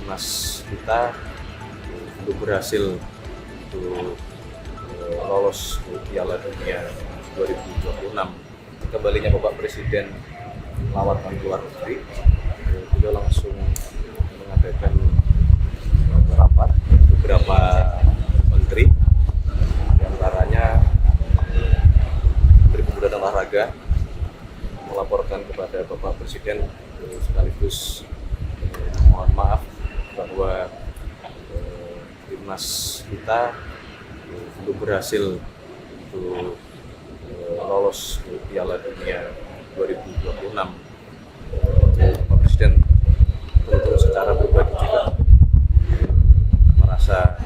timnas kita untuk berhasil untuk lolos ke Piala Dunia 2026. Kembalinya Bapak Presiden lawatan luar negeri, beliau langsung mengadakan rapat beberapa menteri, diantaranya Menteri Pemuda dan Olahraga melaporkan kepada Bapak Presiden sekaligus mohon maaf bahwa timnas kita belum berhasil untuk lolos ke Piala Dunia 2026. Bapak Presiden tentu secara pribadi juga merasa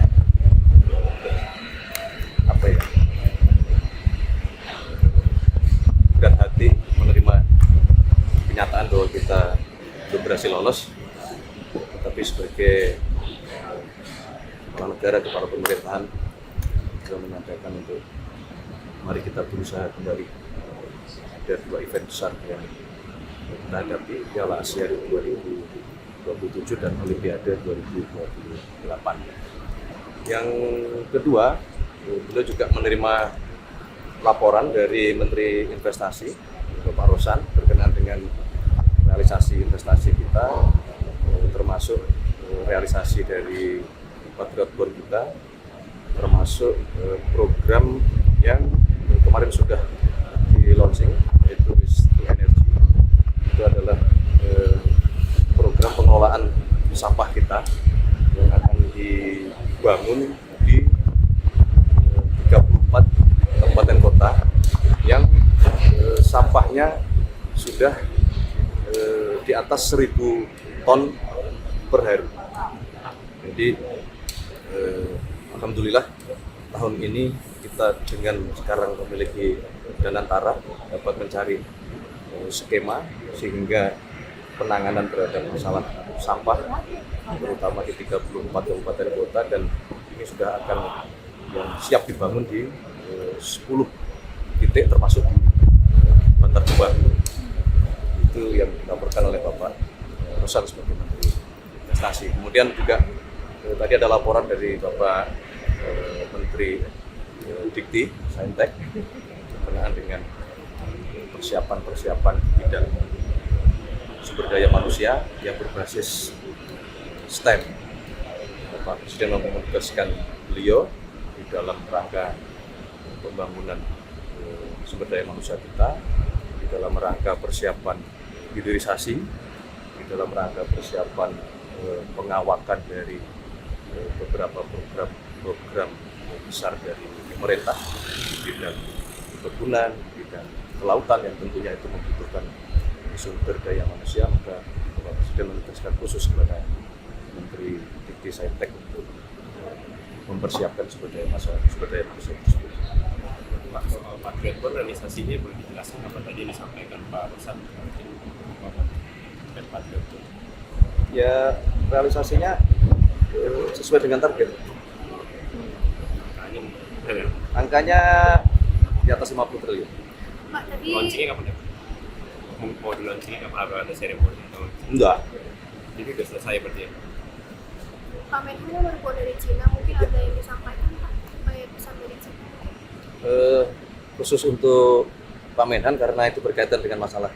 berat hati menerima kenyataan bahwa kita belum berhasil lolos, tetapi sebagai kepala negara, kepala pemerintahan sudah menyampaikan untuk mari kita berusaha kembali. Ada dua event besar yang kita hadapi, Piala Asia 2027 dan Olimpiade 2028. Yang kedua, beliau juga menerima laporan dari Menteri Investasi, Bapak Rosan, berkenaan dengan realisasi investasi kita, termasuk realisasi dari Patriot Bond kita, termasuk program yang kemarin sudah di launching, yaitu Waste to Energy. Itu adalah program pengelolaan sampah kita yang akan dibangun di 34 kabupaten kota yang sampahnya sudah di atas 1.000 ton per hari. Jadi alhamdulillah tahun ini kita dengan sekarang memiliki Danantara dapat mencari skema sehingga penanganan terhadap masalah sampah terutama di 34 kabupaten kota, dan ini sudah akan yang siap dibangun di 10 titik termasuk di Bantar Gebang. Itu yang dilaporkan oleh Bapak Rosan sebagai Menteri Investasi. Kemudian juga tadi ada laporan dari Bapak Menteri Dikti Saintek berkenaan dengan persiapan di bidang sumber daya manusia yang berbasis STEM. Bapak Presiden menugaskan beliau di dalam rangka pembangunan sumber daya manusia kita, di dalam rangka persiapan hilirisasi, di dalam rangka persiapan pengawakan dari beberapa program besar dari pemerintah di bidang perkebunan, di bidang kelautan yang tentunya itu membutuhkan sumber daya manusia. Maka Bapak Presiden menugaskan khusus kepada Menteri Dikti Saintek untuk mempersiapkan sumber daya manusia tersebut. Pak, soal Patriot Bond realisasinya boleh dijelaskan apa tadi yang disampaikan Pak Rosan terkait Patriot Bond? Ya, realisasinya sesuai dengan target. Angkanya di atas 50 triliun. Pak, tadi Launchingnya kapan ya? Mau di launchingnya kapan? Ada seremoni atau? Enggak. Jadi sudah selesai berarti ya? Pak Menhan baru pulang dari Cina, mungkin ada yang disampaikan Pak, supaya pesan dari Cina. Khusus untuk Pak Menhan karena itu berkaitan dengan masalah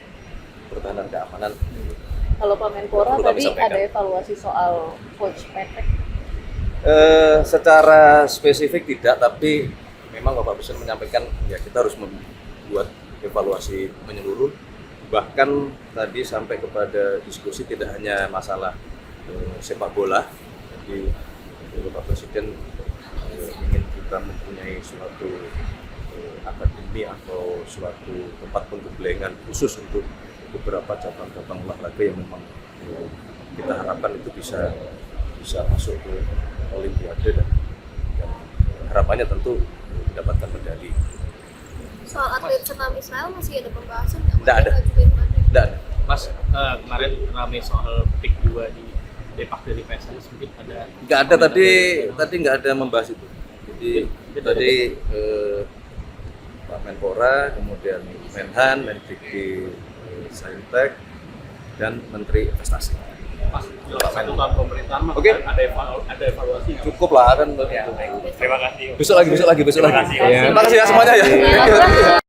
pertahanan keamanan. Kalau Pak Menpora Perlu kami tadi sampaikan. ada evaluasi soal coach Patrick. Secara spesifik tidak, tapi memang Bapak Presiden menyampaikan ya kita harus membuat evaluasi menyeluruh. Bahkan tadi sampai kepada diskusi tidak hanya masalah sepak bola, jadi Bapak Presiden ingin kita mempunyai suatu akademi atau suatu tempat penggembelengan khusus untuk beberapa cabang-cabang olahraga yang memang kita harapkan itu bisa masuk ke Olimpiade dan harapannya tentu mendapatkan medali. Soal atlet senam Israel masih ada pembahasan Nggak ada. Tidak ada. Mas, kemarin ramai soal pick 2 di Depak dari PSS, mungkin ada? Nggak ada, tadi nggak ada membahas itu. Jadi tadi Pak Menpora, kemudian Menhan, Mendikti Saintek, dan Menteri Investasi. pas satu tahun pemerintahan mah Oke. ada evaluasi nggak? Cukup lah kan. Terima kasih. Besok lagi. Terima kasih. Terima kasih ya semuanya ya. Terima kasih.